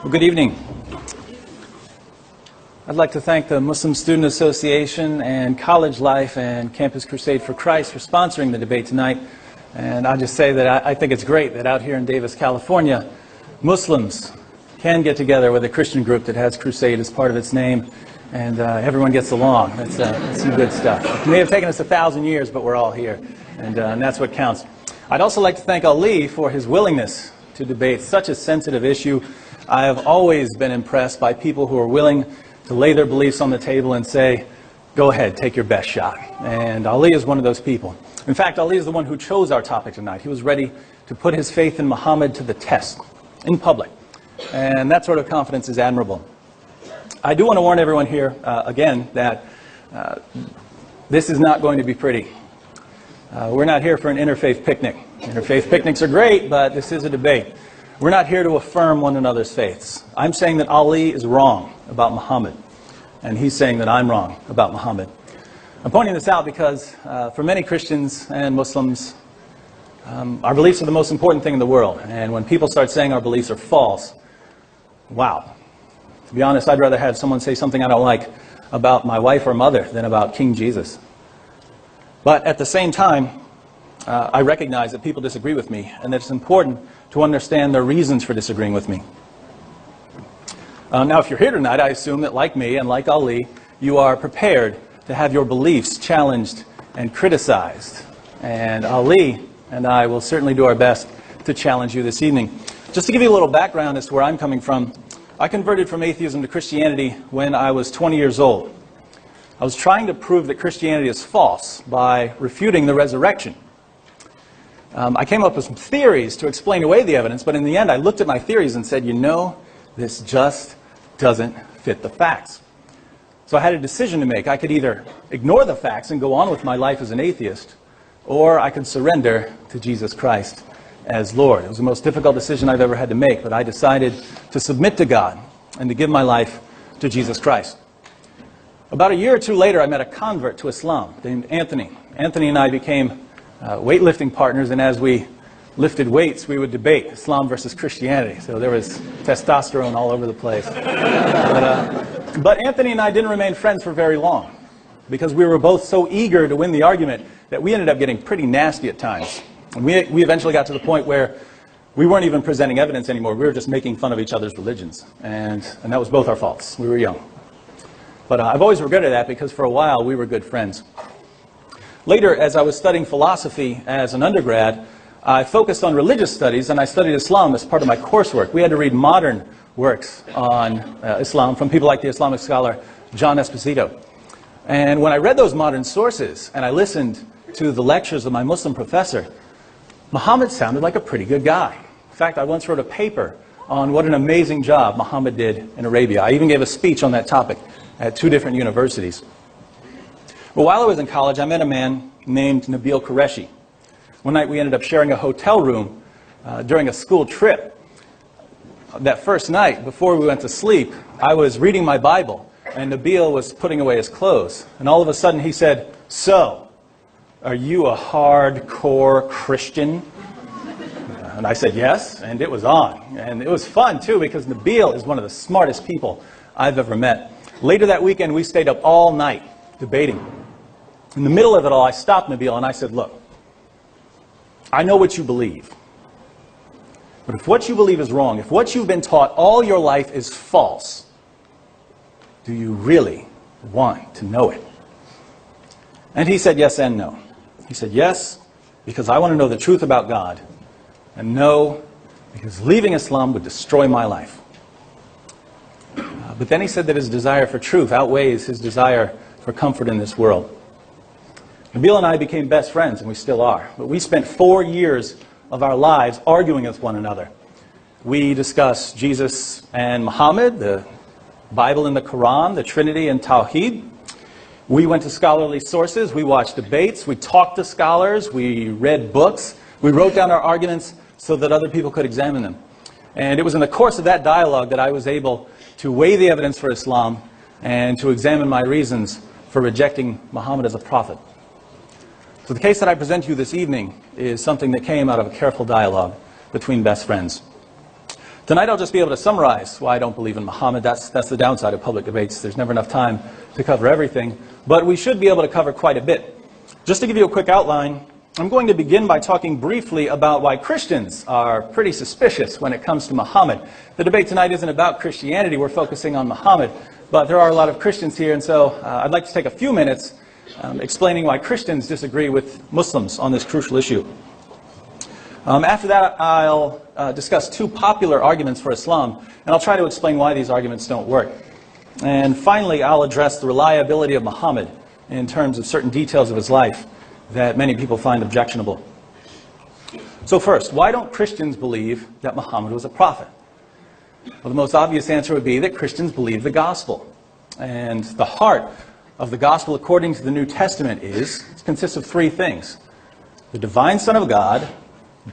Well, good evening. I'd like to thank the Muslim Student Association and College Life and Campus Crusade for Christ for sponsoring the debate tonight. And I'll just say that I think it's great that out here in Davis, California, Muslims can get together with a Christian group that has Crusade as part of its name, and everyone gets along. That's some good stuff. It may have taken us 1,000 years, but we're all here, and that's what counts. I'd also like to thank Ali for his willingness to debate such a sensitive issue. I have always been impressed by people who are willing to lay their beliefs on the table and say, go ahead, take your best shot. And Ali is one of those people. In fact, Ali is the one who chose our topic tonight. He was ready to put his faith in Muhammad to the test in public. And that sort of confidence is admirable. I do want to warn everyone here, again, that this is not going to be pretty. We're not here for an interfaith picnic. Interfaith picnics are great, but this is a debate. We're not here to affirm one another's faiths. I'm saying that Ali is wrong about Muhammad, and he's saying that I'm wrong about Muhammad. I'm pointing this out because for many Christians and Muslims, our beliefs are the most important thing in the world. And when people start saying our beliefs are false, wow. To be honest, I'd rather have someone say something I don't like about my wife or mother than about King Jesus. But at the same time, I recognize that people disagree with me, and that it's important to understand their reasons for disagreeing with me. Now, if you're here tonight, I assume that like me and like Ali, you are prepared to have your beliefs challenged and criticized. And Ali and I will certainly do our best to challenge you this evening. Just to give you a little background as to where I'm coming from, I converted from atheism to Christianity when I was 20 years old. I was trying to prove that Christianity is false by refuting the resurrection. I came up with some theories to explain away the evidence, but in the end I looked at my theories and said, you know, this just doesn't fit the facts. So I had a decision to make. I could either ignore the facts and go on with my life as an atheist, or I could surrender to Jesus Christ as Lord. It was the most difficult decision I've ever had to make, but I decided to submit to God and to give my life to Jesus Christ. About a year or two later, I met a convert to Islam named Anthony. Anthony and I became weightlifting partners, and as we lifted weights, we would debate Islam versus Christianity. So there was testosterone all over the place. But Anthony and I didn't remain friends for very long because we were both so eager to win the argument that we ended up getting pretty nasty at times. And we eventually got to the point where we weren't even presenting evidence anymore. We were just making fun of each other's religions. And that was both our faults. We were young. But I've always regretted that because for a while we were good friends. Later, as I was studying philosophy as an undergrad, I focused on religious studies, and I studied Islam as part of my coursework. We had to read modern works on Islam from people like the Islamic scholar John Esposito. And when I read those modern sources, and I listened to the lectures of my Muslim professor, Muhammad sounded like a pretty good guy. In fact, I once wrote a paper on what an amazing job Muhammad did in Arabia. I even gave a speech on that topic at 2 different universities. But while I was in college, I met a man named Nabil Qureshi. One night we ended up sharing a hotel room during a school trip. That first night, before we went to sleep, I was reading my Bible, and Nabil was putting away his clothes. And all of a sudden he said, "So, are you a hardcore Christian?" And I said, yes, and it was on. And it was fun, too, because Nabil is one of the smartest people I've ever met. Later that weekend, we stayed up all night debating. In the middle of it all, I stopped Nabil and I said, look, I know what you believe. But if what you believe is wrong, if what you've been taught all your life is false, do you really want to know it? And he said yes and no. He said yes, because I want to know the truth about God, and no, because leaving Islam would destroy my life. But then he said that his desire for truth outweighs his desire for comfort in this world. Nabil and I became best friends, and we still are. But we spent 4 years of our lives arguing with one another. We discussed Jesus and Muhammad, the Bible and the Quran, the Trinity and Tawheed. We went to scholarly sources, we watched debates, we talked to scholars, we read books, we wrote down our arguments so that other people could examine them. And it was in the course of that dialogue that I was able to weigh the evidence for Islam and to examine my reasons for rejecting Muhammad as a prophet. So the case that I present to you this evening is something that came out of a careful dialogue between best friends. Tonight I'll just be able to summarize why I don't believe in Muhammad. That's the downside of public debates. There's never enough time to cover everything. But we should be able to cover quite a bit. Just to give you a quick outline, I'm going to begin by talking briefly about why Christians are pretty suspicious when it comes to Muhammad. The debate tonight isn't about Christianity. We're focusing on Muhammad. But there are a lot of Christians here, and so I'd like to take a few minutes explaining why Christians disagree with Muslims on this crucial issue. After that, I'll discuss two popular arguments for Islam, and I'll try to explain why these arguments don't work. And finally, I'll address the reliability of Muhammad in terms of certain details of his life that many people find objectionable. So first, why don't Christians believe that Muhammad was a prophet? Well, the most obvious answer would be that Christians believe the gospel. And the heart of the gospel according to the New Testament consists of three things. The divine Son of God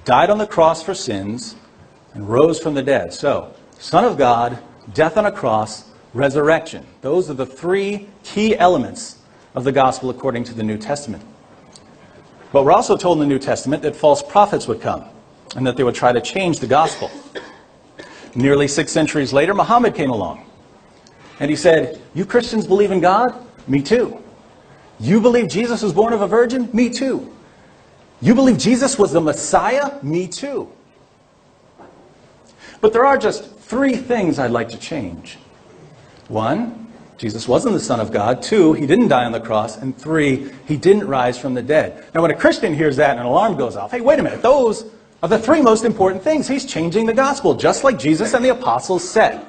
died on the cross for sins and rose from the dead. So, Son of God, death on a cross, resurrection. Those are the three key elements of the gospel according to the New Testament. But we're also told in the New Testament that false prophets would come and that they would try to change the gospel. Nearly 6 centuries later, Muhammad came along. And he said, you Christians believe in God? Me too. You believe Jesus was born of a virgin? Me too. You believe Jesus was the Messiah? Me too. But there are just 3 things I'd like to change. 1, Jesus wasn't the Son of God. 2, he didn't die on the cross. And 3, he didn't rise from the dead. Now, when a Christian hears that, an alarm goes off. Hey, wait a minute. Those are the 3 most important things. He's changing the gospel, just like Jesus and the apostles said.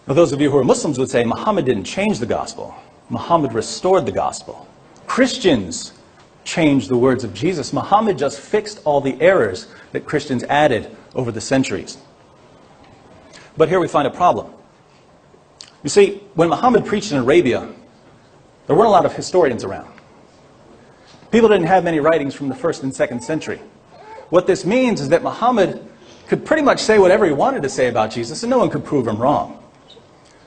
Now, those of you who are Muslims would say Muhammad didn't change the gospel. Muhammad restored the gospel. Christians changed the words of Jesus. Muhammad just fixed all the errors that Christians added over the centuries. But here we find a problem. You see, when Muhammad preached in Arabia, there weren't a lot of historians around. People didn't have many writings from the 1st and 2nd century. What this means is that Muhammad could pretty much say whatever he wanted to say about Jesus, and no one could prove him wrong.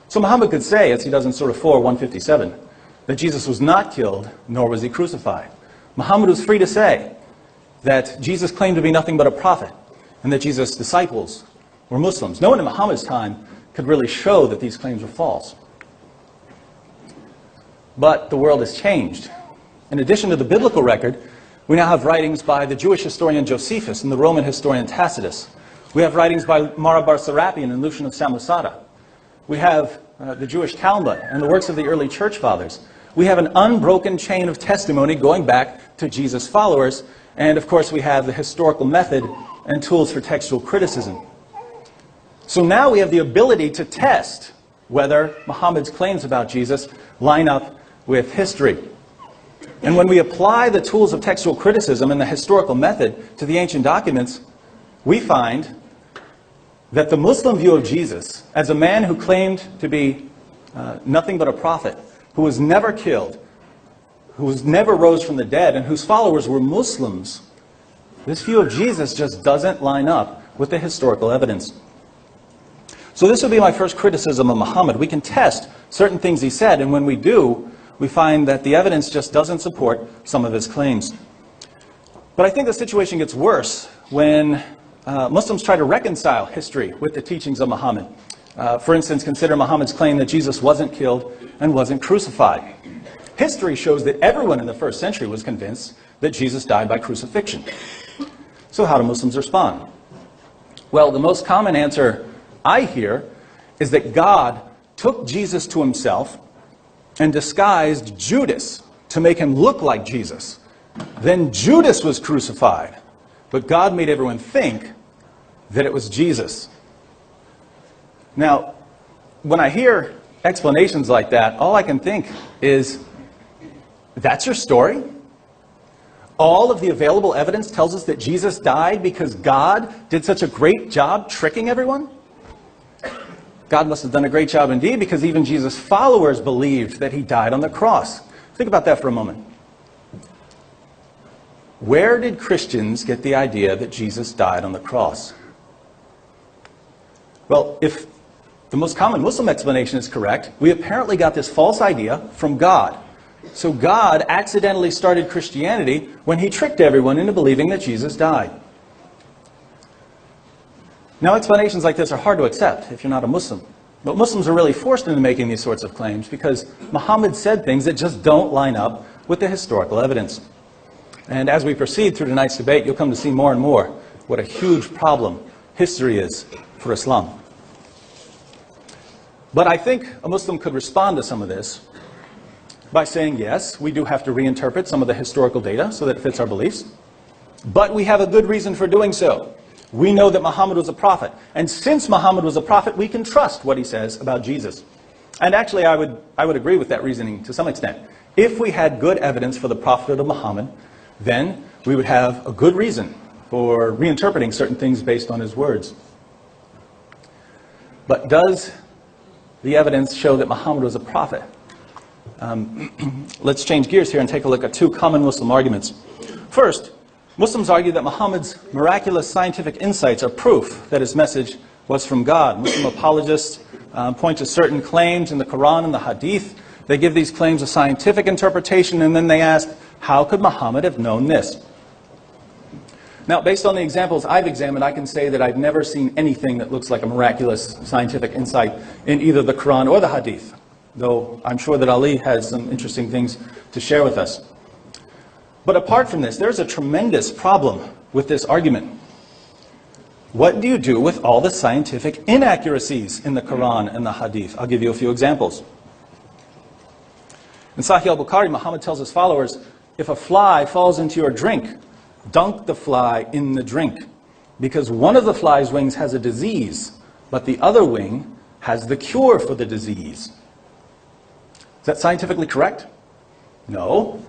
So Muhammad could say, as he does in Surah 4, 157, that Jesus was not killed, nor was he crucified. Muhammad was free to say that Jesus claimed to be nothing but a prophet, and that Jesus' disciples were Muslims. No one in Muhammad's time could really show that these claims were false. But the world has changed. In addition to the biblical record, we now have writings by the Jewish historian Josephus and the Roman historian Tacitus. We have writings by Marabar Serapion and Lucian of Samosata. We have the Jewish Talmud and the works of the early church fathers. We have an unbroken chain of testimony going back to Jesus' followers. And of course, we have the historical method and tools for textual criticism. So now we have the ability to test whether Muhammad's claims about Jesus line up with history. And when we apply the tools of textual criticism and the historical method to the ancient documents, we find that the Muslim view of Jesus as a man who claimed to be nothing but a prophet, who was never killed, who never rose from the dead, and whose followers were Muslims, this view of Jesus just doesn't line up with the historical evidence. So this would be my first criticism of Muhammad. We can test certain things he said, and when we do, we find that the evidence just doesn't support some of his claims. But I think the situation gets worse when Muslims try to reconcile history with the teachings of Muhammad. For instance, consider Muhammad's claim that Jesus wasn't killed and wasn't crucified. History shows that everyone in the 1st century was convinced that Jesus died by crucifixion. So how do Muslims respond? Well, the most common answer I hear is that God took Jesus to himself and disguised Judas to make him look like Jesus. Then Judas was crucified, but God made everyone think that it was Jesus. Now, when I hear explanations like that, all I can think is, that's your story? All of the available evidence tells us that Jesus died because God did such a great job tricking everyone? God must have done a great job indeed, because even Jesus' followers believed that he died on the cross. Think about that for a moment. Where did Christians get the idea that Jesus died on the cross? Well, if the most common Muslim explanation is correct, we apparently got this false idea from God. So God accidentally started Christianity when he tricked everyone into believing that Jesus died. Now, explanations like this are hard to accept if you're not a Muslim. But Muslims are really forced into making these sorts of claims because Muhammad said things that just don't line up with the historical evidence. And as we proceed through tonight's debate, you'll come to see more and more what a huge problem history is for Islam. But I think a Muslim could respond to some of this by saying, yes, we do have to reinterpret some of the historical data so that it fits our beliefs. But we have a good reason for doing so. We know that Muhammad was a prophet. And since Muhammad was a prophet, we can trust what he says about Jesus. And actually, I would agree with that reasoning to some extent. If we had good evidence for the prophethood of Muhammad, then we would have a good reason for reinterpreting certain things based on his words. But does the evidence show that Muhammad was a prophet? Let's change gears here and take a look at two common Muslim arguments. First, Muslims argue that Muhammad's miraculous scientific insights are proof that his message was from God. Muslim apologists point to certain claims in the Quran and the Hadith. They give these claims a scientific interpretation, and then they ask, how could Muhammad have known this? Now, based on the examples I've examined, I can say that I've never seen anything that looks like a miraculous scientific insight in either the Quran or the Hadith, though I'm sure that Ali has some interesting things to share with us. But apart from this, there's a tremendous problem with this argument. What do you do with all the scientific inaccuracies in the Quran and the Hadith? I'll give you a few examples. In Sahih al-Bukhari, Muhammad tells his followers, if a fly falls into your drink, dunk the fly in the drink, because one of the fly's wings has a disease, but the other wing has the cure for the disease. Is that scientifically correct? No.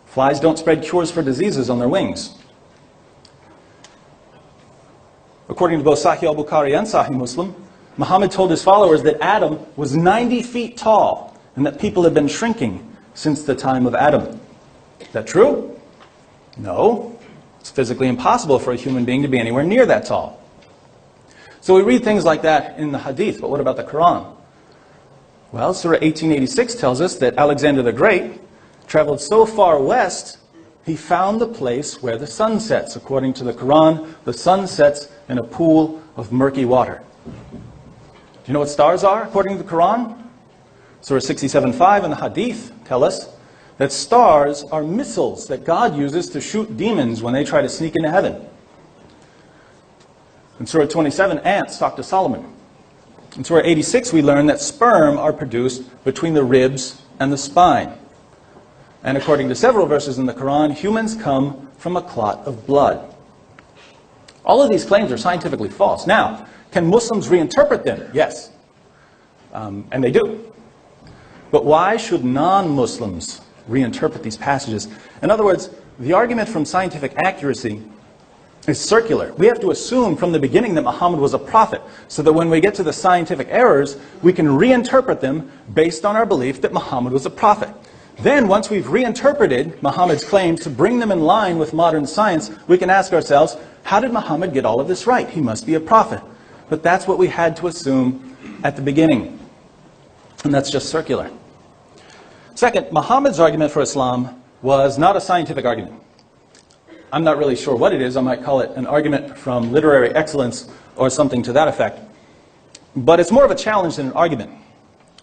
Flies don't spread cures for diseases on their wings. According to both Sahih al-Bukhari and Sahih Muslim, Muhammad told his followers that Adam was 90 feet tall and that people had been shrinking since the time of Adam. Is that true? No. It's physically impossible for a human being to be anywhere near that tall. So we read things like that in the Hadith, but what about the Quran? Well, Surah 1886 tells us that Alexander the Great traveled so far west, he found the place where the sun sets. According to the Quran, the sun sets in a pool of murky water. Do you know what stars are, according to the Quran? Surah 67:5 and the Hadith tell us that stars are missiles that God uses to shoot demons when they try to sneak into heaven. In Surah 27, ants talk to Solomon. In Surah 86, we learn that sperm are produced between the ribs and the spine. And according to several verses in the Quran, humans come from a clot of blood. All of these claims are scientifically false. Now, can Muslims reinterpret them? Yes. And they do. But why should non-Muslims reinterpret these passages? In other words, the argument from scientific accuracy is circular. We have to assume from the beginning that Muhammad was a prophet, so that when we get to the scientific errors, we can reinterpret them based on our belief that Muhammad was a prophet. Then, once we've reinterpreted Muhammad's claims to bring them in line with modern science, we can ask ourselves, how did Muhammad get all of this right? He must be a prophet. But that's what we had to assume at the beginning. And that's just circular. Second, Muhammad's argument for Islam was not a scientific argument. I'm not really sure what it is. I might call it an argument from literary excellence or something to that effect. But it's more of a challenge than an argument.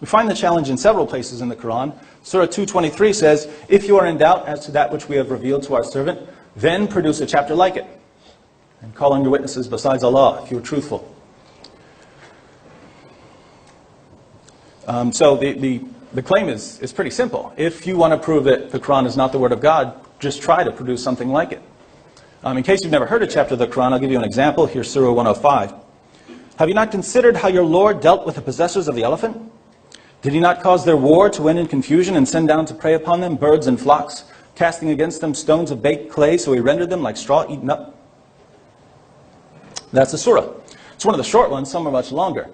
We find the challenge in several places in the Quran. Surah 223 says, if you are in doubt as to that which we have revealed to our servant, then produce a chapter like it, and call on your witnesses besides Allah if you are truthful. So the claim is pretty simple. If you want to prove that the Quran is not the Word of God, just try to produce something like it. In case you've never heard a chapter of the Quran, I'll give you an example. Here's Surah 105. Have you not considered how your Lord dealt with the possessors of the elephant? Did he not cause their war to end in confusion and send down to prey upon them birds and flocks, casting against them stones of baked clay, so he rendered them like straw eaten up? That's the surah. It's one of the short ones, some are much longer.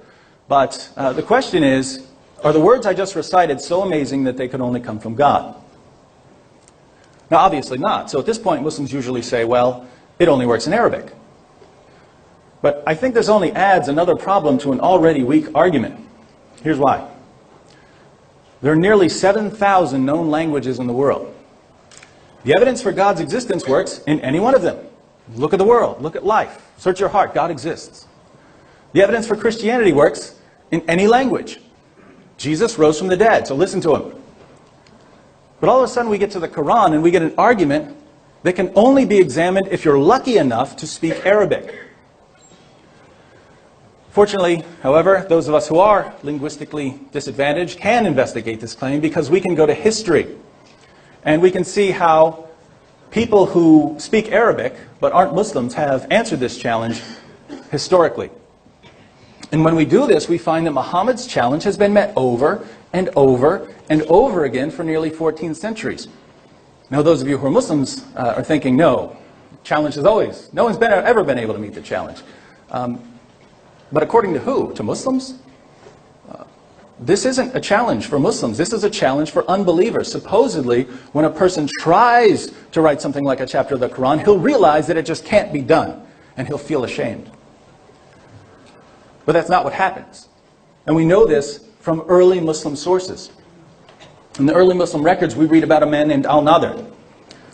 But the question is, are the words I just recited so amazing that they could only come from God? Now, obviously not. So at this point, Muslims usually say, well, it only works in Arabic. But I think this only adds another problem to an already weak argument. Here's why. There are nearly 7,000 known languages in the world. The evidence for God's existence works in any one of them. Look at the world. Look at life. Search your heart. God exists. The evidence for Christianity works in any language. Jesus rose from the dead, so listen to him. But all of a sudden we get to the Quran and we get an argument that can only be examined if you're lucky enough to speak Arabic. Fortunately, however, those of us who are linguistically disadvantaged can investigate this claim because we can go to history and we can see how people who speak Arabic but aren't Muslims have answered this challenge historically. And when we do this, we find that Muhammad's challenge has been met over and over and over again for nearly 14 centuries. Now, those of you who are Muslims are thinking, no, challenge is always, no one's ever been able to meet the challenge. But according to who? To Muslims? This isn't a challenge for Muslims. This is a challenge for unbelievers. Supposedly, when a person tries to write something like a chapter of the Quran, he'll realize that it just can't be done, and he'll feel ashamed. But that's not what happens. And we know this from early Muslim sources. In the early Muslim records, we read about a man named Al-Nadr.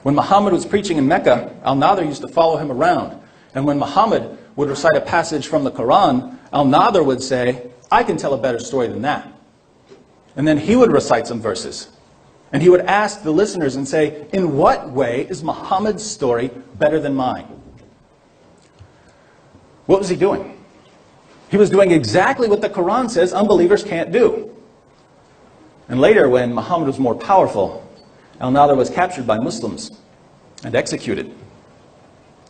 When Muhammad was preaching in Mecca, Al-Nadr used to follow him around. And when Muhammad would recite a passage from the Quran, Al-Nadr would say, I can tell a better story than that. And then he would recite some verses. And he would ask the listeners and say, in what way is Muhammad's story better than mine? What was he doing? He was doing exactly what the Quran says unbelievers can't do. And later, when Muhammad was more powerful, Al-Nadr was captured by Muslims and executed.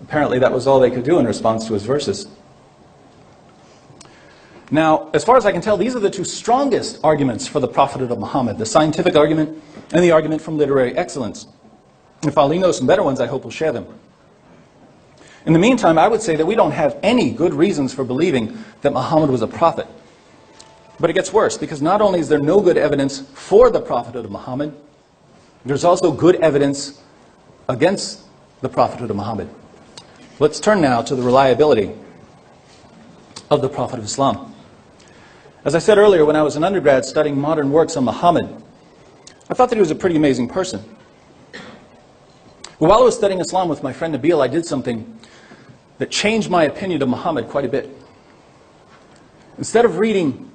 Apparently, that was all they could do in response to his verses. Now, as far as I can tell, these are the two strongest arguments for the prophethood of Muhammad, the scientific argument and the argument from literary excellence. If Ali knows some better ones, I hope we'll share them. In the meantime, I would say that we don't have any good reasons for believing that Muhammad was a prophet. But it gets worse, because not only is there no good evidence for the prophethood of Muhammad, there's also good evidence against the prophethood of Muhammad. Let's turn now to the reliability of the Prophet of Islam. As I said earlier, when I was an undergrad studying modern works on Muhammad, I thought that he was a pretty amazing person. But while I was studying Islam with my friend Nabil, I did something that changed my opinion of Muhammad quite a bit. Instead of reading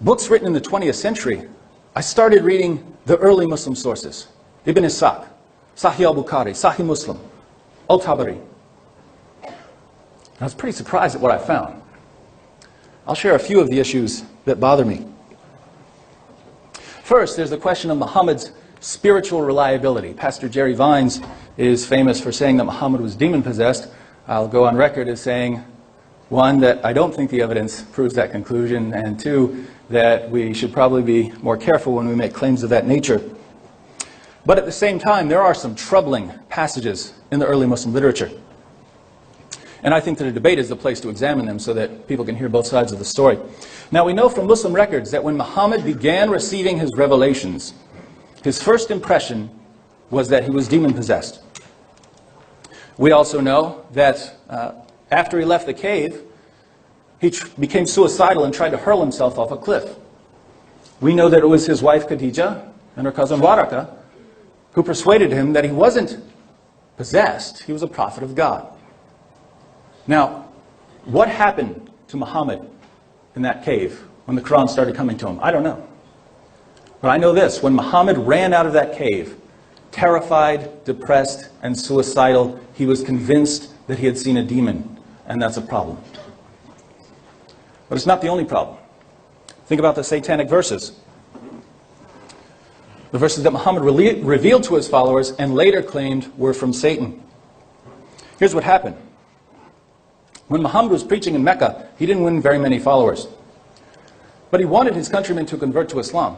books written in the 20th century, I started reading the early Muslim sources. Ibn Ishaq, Sahih al-Bukhari, Sahih Muslim, Al-Tabari. I was pretty surprised at what I found. I'll share a few of the issues that bother me. First, there's the question of Muhammad's spiritual reliability. Pastor Jerry Vines is famous for saying that Muhammad was demon-possessed. I'll go on record as saying, one, that I don't think the evidence proves that conclusion, and two, that we should probably be more careful when we make claims of that nature. But at the same time, there are some troubling passages in the early Muslim literature. And I think that a debate is the place to examine them so that people can hear both sides of the story. Now, we know from Muslim records that when Muhammad began receiving his revelations, his first impression was that he was demon-possessed. We also know that after he left the cave, he became suicidal and tried to hurl himself off a cliff. We know that it was his wife Khadija and her cousin Waraka who persuaded him that he wasn't possessed, he was a prophet of God. Now, what happened to Muhammad in that cave when the Quran started coming to him? I don't know. But I know this, when Muhammad ran out of that cave, terrified, depressed, and suicidal, he was convinced that he had seen a demon, and that's a problem. But it's not the only problem. Think about the satanic verses. The verses that Muhammad revealed to his followers and later claimed were from Satan. Here's what happened. When Muhammad was preaching in Mecca, he didn't win very many followers. But he wanted his countrymen to convert to Islam.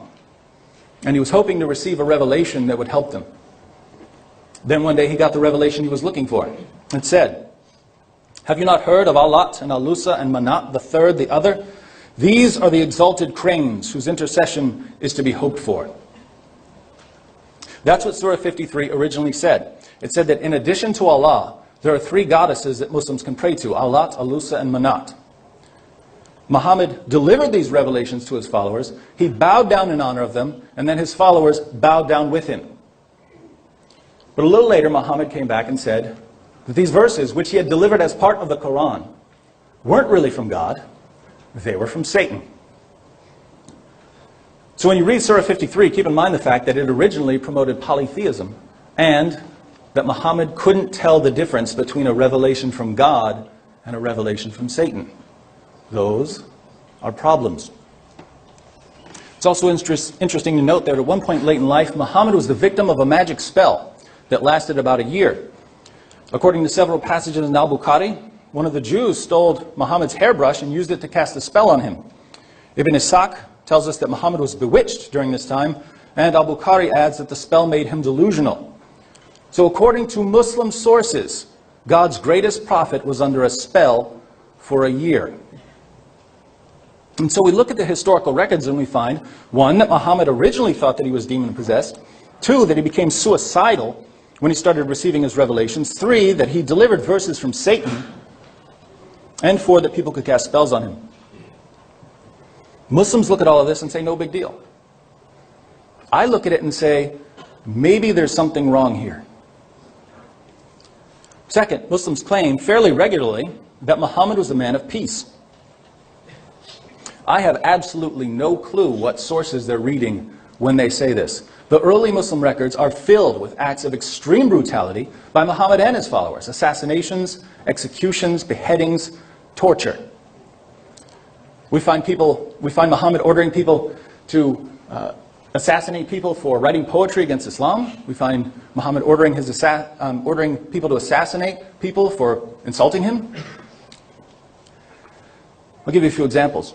And he was hoping to receive a revelation that would help them. Then one day he got the revelation he was looking for. It said, have you not heard of Al-Lat and Al-Lusa and Manat, the third, the other? These are the exalted cranes whose intercession is to be hoped for. That's what Surah 53 originally said. It said that in addition to Allah, there are three goddesses that Muslims can pray to, Al-Lat, Al-Lusa, and Manat. Muhammad delivered these revelations to his followers. He bowed down in honor of them, and then his followers bowed down with him. But a little later, Muhammad came back and said that these verses, which he had delivered as part of the Quran, weren't really from God. They were from Satan. So when you read Surah 53, keep in mind the fact that it originally promoted polytheism and that Muhammad couldn't tell the difference between a revelation from God and a revelation from Satan. Those are problems. It's also interesting to note that at one point late in life, Muhammad was the victim of a magic spell that lasted about a year. According to several passages in Al-Bukhari, one of the Jews stole Muhammad's hairbrush and used it to cast a spell on him. Ibn Ishaq tells us that Muhammad was bewitched during this time, and Al-Bukhari adds that the spell made him delusional. So according to Muslim sources, God's greatest prophet was under a spell for a year. And so we look at the historical records and we find, one, that Muhammad originally thought that he was demon-possessed, two, that he became suicidal when he started receiving his revelations, three, that he delivered verses from Satan, and four, that people could cast spells on him. Muslims look at all of this and say, no big deal. I look at it and say, maybe there's something wrong here. Second, Muslims claim fairly regularly that Muhammad was a man of peace. I have absolutely no clue what sources they're reading when they say this. The early Muslim records are filled with acts of extreme brutality by Muhammad and his followers: assassinations, executions, beheadings, torture. We find Muhammad ordering people to assassinate people for writing poetry against Islam. We find Muhammad ordering people to assassinate people for insulting him. I'll give you a few examples.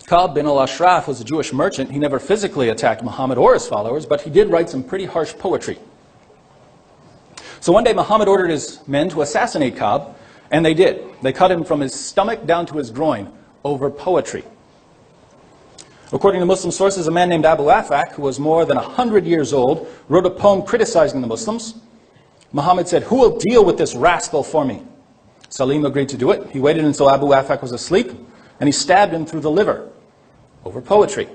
Ka'b bin al-Ashraf was a Jewish merchant. He never physically attacked Muhammad or his followers, but he did write some pretty harsh poetry. So one day Muhammad ordered his men to assassinate Ka'b, and they did. They cut him from his stomach down to his groin over poetry. According to Muslim sources, a man named Abu Afak, who was more than 100 years old, wrote a poem criticizing the Muslims. Muhammad said, "Who will deal with this rascal for me?" Salim agreed to do it. He waited until Abu Afak was asleep, and he stabbed him through the liver over poetry.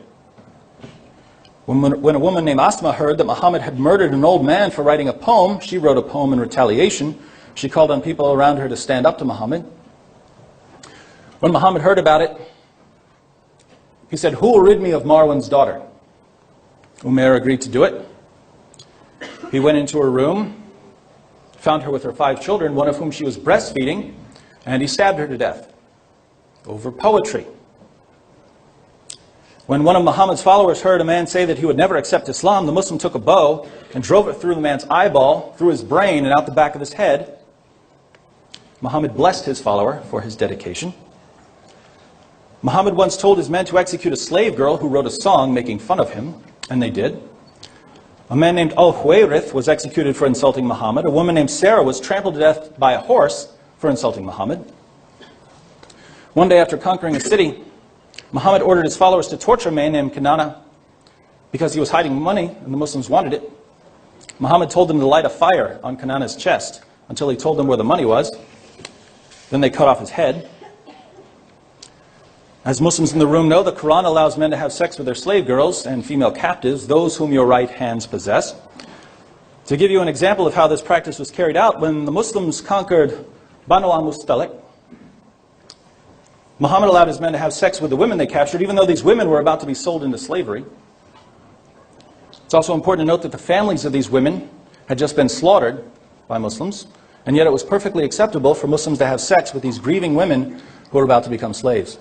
When a woman named Asma heard that Muhammad had murdered an old man for writing a poem, she wrote a poem in retaliation. She called on people around her to stand up to Muhammad. When Muhammad heard about it, he said, "Who will rid me of Marwan's daughter?" Umair agreed to do it. He went into her room, found her with her 5 children, one of whom she was breastfeeding, and he stabbed her to death over poetry. When one of Muhammad's followers heard a man say that he would never accept Islam, the Muslim took a bow and drove it through the man's eyeball, through his brain, and out the back of his head. Muhammad blessed his follower for his dedication. Muhammad once told his men to execute a slave girl who wrote a song making fun of him, and they did. A man named Al-Huwayrith was executed for insulting Muhammad. A woman named Sarah was trampled to death by a horse for insulting Muhammad. One day after conquering a city, Muhammad ordered his followers to torture a man named Kinana because he was hiding money and the Muslims wanted it. Muhammad told them to light a fire on Kinana's chest until he told them where the money was. Then they cut off his head. As Muslims in the room know, the Quran allows men to have sex with their slave girls and female captives, those whom your right hands possess. To give you an example of how this practice was carried out, when the Muslims conquered Banu al-Mustalik, Muhammad allowed his men to have sex with the women they captured, even though these women were about to be sold into slavery. It's also important to note that the families of these women had just been slaughtered by Muslims, and yet it was perfectly acceptable for Muslims to have sex with these grieving women who were about to become slaves.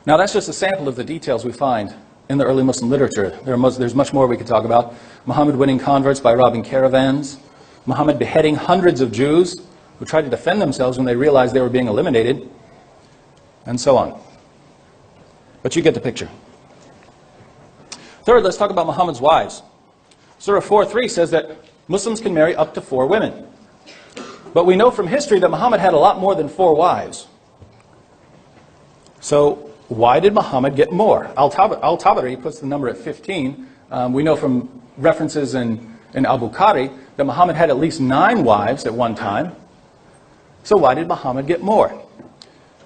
Now that's just a sample of the details we find in the early Muslim literature. There's much more we could talk about. Muhammad winning converts by robbing caravans, Muhammad beheading hundreds of Jews who tried to defend themselves when they realized they were being eliminated, and so on. But you get the picture. Third, let's talk about Muhammad's wives. Surah 4:3 says that Muslims can marry up to 4 women. But we know from history that Muhammad had a lot more than 4 wives. So why did Muhammad get more? Al-Tabari puts the number at 15. We know from references in Al-Bukhari that Muhammad had at least 9 wives at one time. So why did Muhammad get more?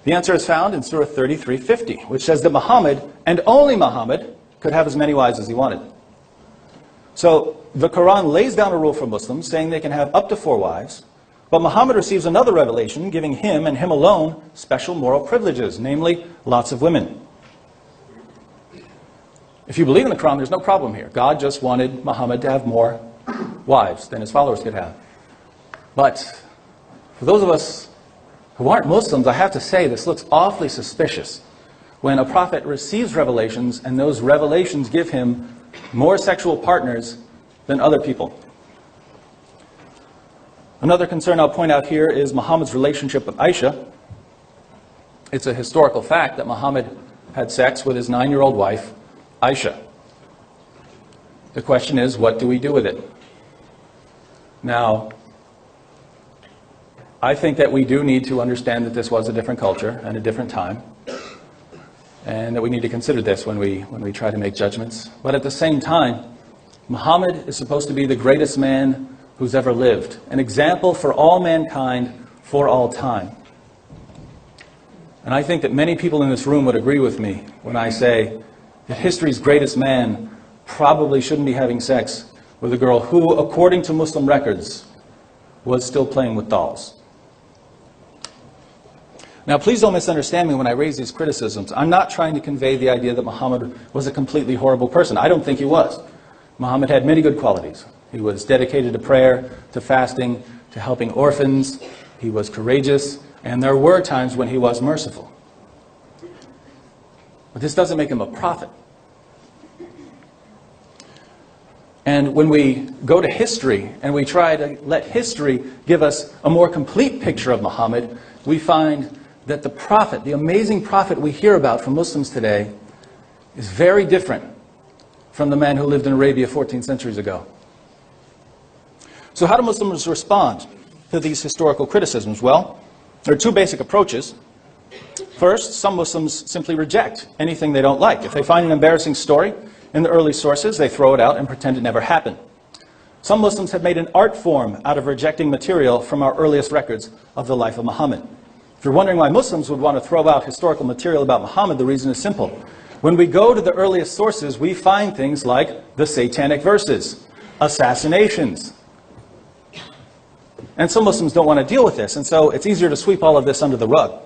The answer is found in Surah 33:50, which says that Muhammad, and only Muhammad, could have as many wives as he wanted. So the Quran lays down a rule for Muslims saying they can have up to 4 wives, But Muhammad receives another revelation, giving him and him alone special moral privileges, namely lots of women. If you believe in the Quran, there's no problem here. God just wanted Muhammad to have more wives than his followers could have. But for those of us who aren't Muslims, I have to say this looks awfully suspicious when a prophet receives revelations and those revelations give him more sexual partners than other people. Another concern I'll point out here is Muhammad's relationship with Aisha. It's a historical fact that Muhammad had sex with his 9-year-old wife, Aisha. The question is, what do we do with it? Now, I think that we do need to understand that this was a different culture and a different time, and that we need to consider this when we try to make judgments. But at the same time, Muhammad is supposed to be the greatest man who's ever lived, an example for all mankind for all time. And I think that many people in this room would agree with me when I say that history's greatest man probably shouldn't be having sex with a girl who, according to Muslim records, was still playing with dolls. Now, please don't misunderstand me when I raise these criticisms. I'm not trying to convey the idea that Muhammad was a completely horrible person. I don't think he was. Muhammad had many good qualities. He was dedicated to prayer, to fasting, to helping orphans. He was courageous, and there were times when he was merciful. But this doesn't make him a prophet. And when we go to history and we try to let history give us a more complete picture of Muhammad, we find that the prophet, the amazing prophet we hear about from Muslims today, is very different from the man who lived in Arabia 14 centuries ago. So how do Muslims respond to these historical criticisms? Well, there are two basic approaches. First, some Muslims simply reject anything they don't like. If they find an embarrassing story in the early sources, they throw it out and pretend it never happened. Some Muslims have made an art form out of rejecting material from our earliest records of the life of Muhammad. If you're wondering why Muslims would want to throw out historical material about Muhammad, the reason is simple. When we go to the earliest sources, we find things like the satanic verses, assassinations. And some Muslims don't want to deal with this, and so it's easier to sweep all of this under the rug.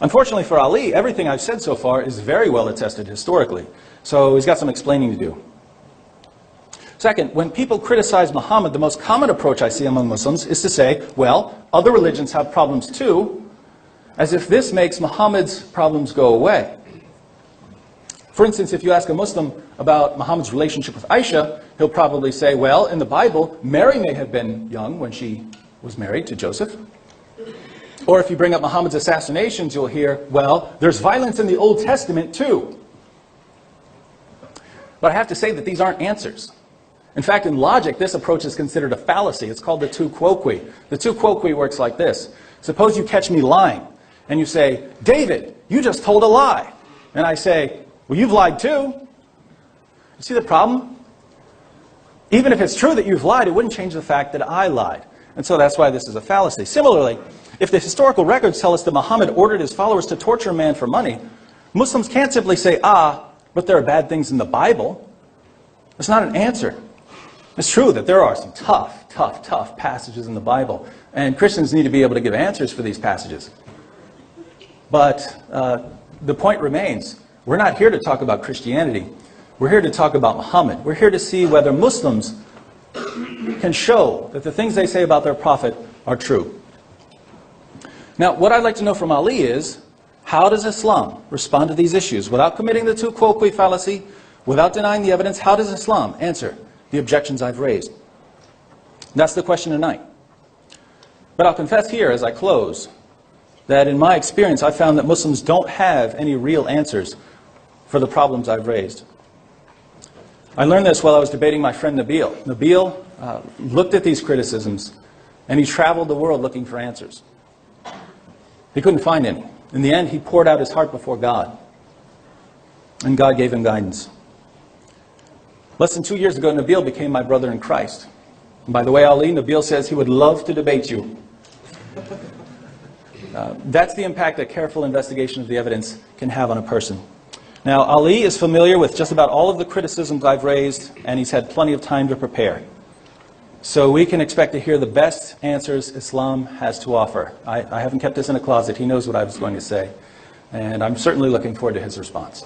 Unfortunately for Ali, everything I've said so far is very well attested historically, so he's got some explaining to do. Second, when people criticize Muhammad, the most common approach I see among Muslims is to say, well, other religions have problems too, as if this makes Muhammad's problems go away. For instance, if you ask a Muslim about Muhammad's relationship with Aisha, he'll probably say, well, in the Bible, Mary may have been young when she was married to Joseph. Or if you bring up Muhammad's assassinations, you'll hear, well, there's violence in the Old Testament too. But I have to say that these aren't answers. In fact, in logic, this approach is considered a fallacy. It's called the tu quoque. The tu quoque works like this. Suppose you catch me lying, and you say, David, you just told a lie. And I say, well, you've lied too. You see the problem? Even if it's true that you've lied, it wouldn't change the fact that I lied. And so that's why this is a fallacy. Similarly, if the historical records tell us that Muhammad ordered his followers to torture a man for money, Muslims can't simply say, but there are bad things in the Bible. That's not an answer. It's true that there are some tough passages in the Bible, and Christians need to be able to give answers for these passages. But the point remains, we're not here to talk about Christianity. We're here to talk about Muhammad. We're here to see whether Muslims can show that the things they say about their prophet are true. Now, what I'd like to know from Ali is, how does Islam respond to these issues? Without committing the tu quoque fallacy, without denying the evidence, how does Islam answer the objections I've raised? That's the question tonight. But I'll confess here as I close that in my experience, I've found that Muslims don't have any real answers for the problems I've raised. I learned this while I was debating my friend Nabil. Nabil looked at these criticisms, and he traveled the world looking for answers. He couldn't find any. In the end, he poured out his heart before God, and God gave him guidance. Less than 2 years ago, Nabil became my brother in Christ. And by the way, Ali, Nabil says he would love to debate you. That's the impact that careful investigation of the evidence can have on a person. Now, Ali is familiar with just about all of the criticisms I've raised, and he's had plenty of time to prepare. So we can expect to hear the best answers Islam has to offer. I haven't kept this in a closet. He knows what I was going to say. And I'm certainly looking forward to his response.